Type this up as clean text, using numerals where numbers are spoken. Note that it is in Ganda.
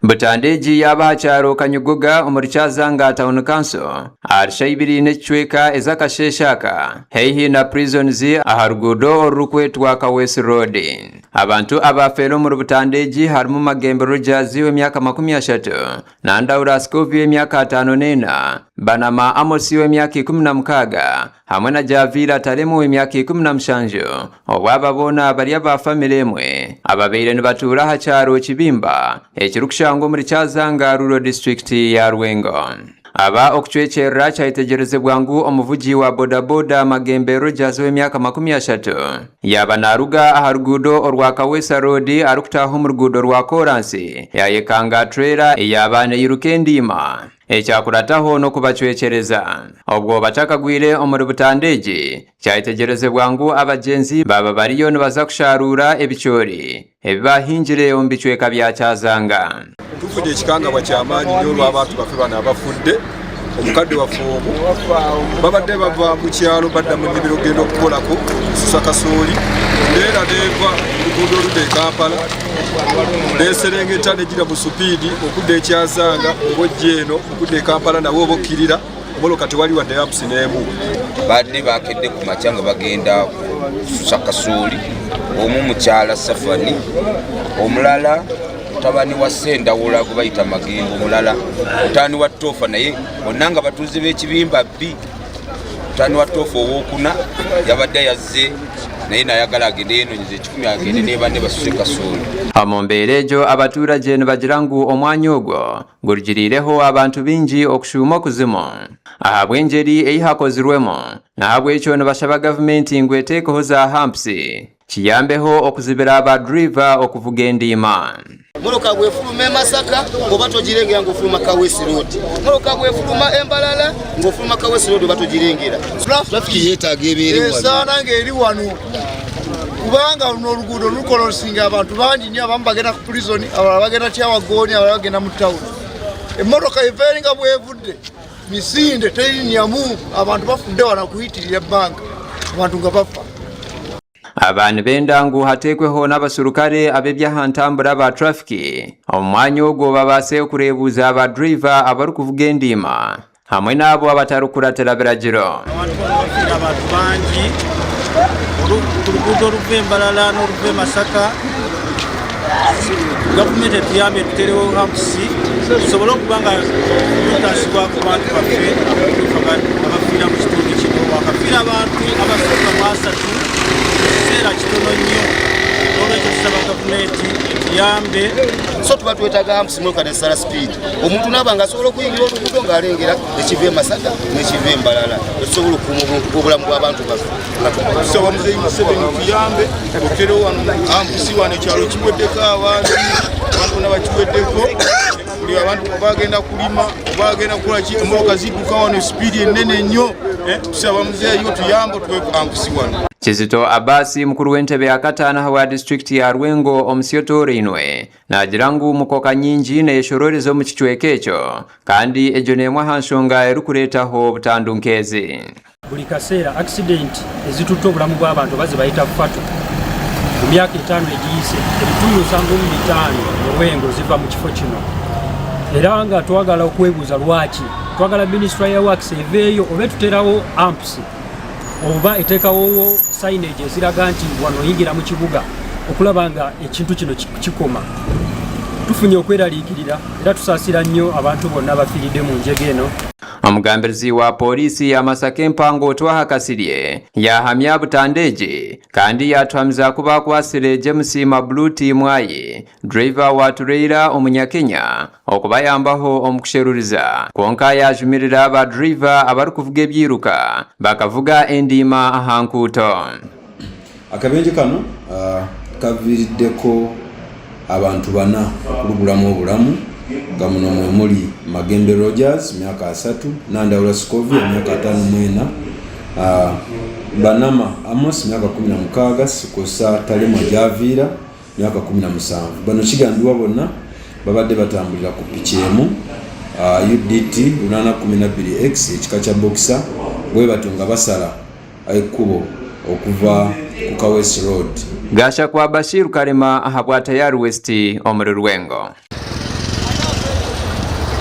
Butandeji y'abakyaro Kanyuguga omurikyazanga Town Council arishaibiri n'ekicweka ez'akasheshaka heihi na prisons aha ruguudo orukwetwa Kawesi Road. Abantu abafeero omuri Butandeji harimu Magembe Rogers w'emyaka 30 na Ndaura Scovi w'emyaka 54, Banama Amos w'emyaka 16 hamwe na Javira Taremu w'emyaka 17 obwaba boona bari aba family emwe ababeire nibatura aha kyaro Kibimba ekirukushanga omuri kyazanga Rural District ya Rwengo. Aba okucwekyerera kyayitegerezebwa ngu omuvugi wa bodaboda Magembe Rogers w'emyaka 30 yaba naruga aha ruguudo orwa Kawesa Road arukutaho mu ruguudo rwa Koransi yayekanga trailer eyaba neyiruka endima ekyakurataho n'okubacwekyereza. Obwo batakagwire omuri Butandeji kyayitegerezebwa ngu abagenzi baba bariyo nibaza kusharura ebicyori ebibahingire omu bicweka bya Kyazanga. Tufudde ekikangabwa ky'amaanyi nnyo olw'abantu baffe bano abafudde. Omukadde waffe omu babadde bava mu kyalo badda mu nnimiro genda okukolako kususa kasooli, leera neeva oluguudo oludda e Kampala neeserengeta negira mu supiidi okudda ekyazanga obojja eno okudda e Kampala nawe oba okkirira omoloka tewali wadde ampusi n'emu. Badde bakedde ku makya nga bagenda kususa kasooli, omu mukyala Safani, omulala mutabani wa Sendawula gwe bayita Magembe, omulala mutaani wa Toofa naye bonna nga batuuze b'Ekibimba B. Mutaani wa Toofa owookuna yabadde yazze naye nayagala agende enoonyeza ekikumi agende ne banne basuse kasooli. Mu mbeera egyo abatuura gye nibagira ngu omwanya ogwo gurugiriireho abantu bingi okushuuma okuzimu ahabw'enjeri eyihakozirwemu, nahabw'ekyo nibashaba gavumenti ngu eteekeho za hampusi kiyambeho okuzibira abadriva okuvuga endiima. Moloka bwefuluma Masaka oba togirengera ng'ofuluma Kawesi Road. Moloka bwefuluma Embalala ng'ofuluma Kawesi Road oba togirengera. Traffic yeetaaga ebeere wano. Esaana ng'eri wano. Kubanga luno oluguudo lukolosinga abantu bangi nnyo, abamu bagenda ku prison, abalala bagenda Kyawagooni, abalala bagenda mu town. Emmotoka everinga bwevudde misinde terinyamu, abantu bafudde wano kuyitirira ebbanga, abantu nga bafa. Abantu benda ngu hateekweho n'abasurukale ab'ebyahantambula ba trafiki omu mwanya ogwo babaase okureebuuza abadriva abarukuvuga endiima hamwe n'abo abatarukuratira biragiro. Abantu bangi oluguudo oluva Embalala n'oluva Masaka, gavumenti etuyambe tuterewo hampusi tusobole okuba nga tutasibwa ku bantu baffe abafiira mu kitundu kino. Wakafiira abantu abasatu mu 3 ekiseera kitono nnyo, n'olwekyo tusaba gavumenti etuyambe. So tuba twetaaga hampusi moloka ne sala speed. Omuntu n'aba nga asobola okuyingira oluguudo ng'alengera ekiva e Masaka n'ekiva e Mbalala, tusobola okukuuma obulamu bw'abantu baffe. Tusaba Muzeeyi Museveni tuyambe tuterewo wano hampusi wano ekyalo kiweddeko abantu bonna bakiweddeko. Buli abantu bagenda kulima bagenda kukola ki, emmotoka zidduka wano sipiidi ennene nnyo. Tusaba Muzeeyi tuyambe tuwe hampusi wano. Kizito Abasi mukuru w'entebe ya Katana wa district ya Rwengo omusyotoore inwe nagira ngu mukoka nyingi neeshororeza omu kicweka ekyo kandi egyo n'emwe aha nsonga erukureetaho obutandunkeezi. Buli kaseera accident ezitutta obulamu bw'abantu bazibayita fatu. Mu myaka 5 egiyise ebitundu 75 Rwengo ziva mu kifo kino, era nga twagala okwebuuza lwaki twagala Ministry ya Works eveeyo oba tuterawo ampusi oba eteekawo signage eziraga nti wano oyingira mu kibuga okulaba nga ekintu kino kikoma. Tufunye okweraliikirira era tusaasira nnyo abantu bonna abafiiridde mu njege eno. Omugambirizi wa poliisi ya Masaka Empango Twaha Kasirye yahamya Butandeji kandi yatwamiza kuba kwasire James Mabluti Mwayi driver wa trailer omunyakenya okubayambaho omukusheruriza, kwonka yajumirira aba driver abarukuvuga ebyiruka bakavuga endiima aha nkuuto. Akabenje kano kaviiriddeko abantu 4 okulugulamu obulamu nga muno mwe muli Magembe Rogers myaka 3, Ndaura Scovi myaka 54, Banama Amos myaka 16, Sikosa Taremu Javira myaka 17. Bano kigambibwa bonna babadde batambulira ku piki emu UDT 812X ekika kya Boxer bwe batunga basala ekkubo okuva ku Kawesi Road. Gasha kwa Bashiru Karema habwa tayari West omuri Rwengo.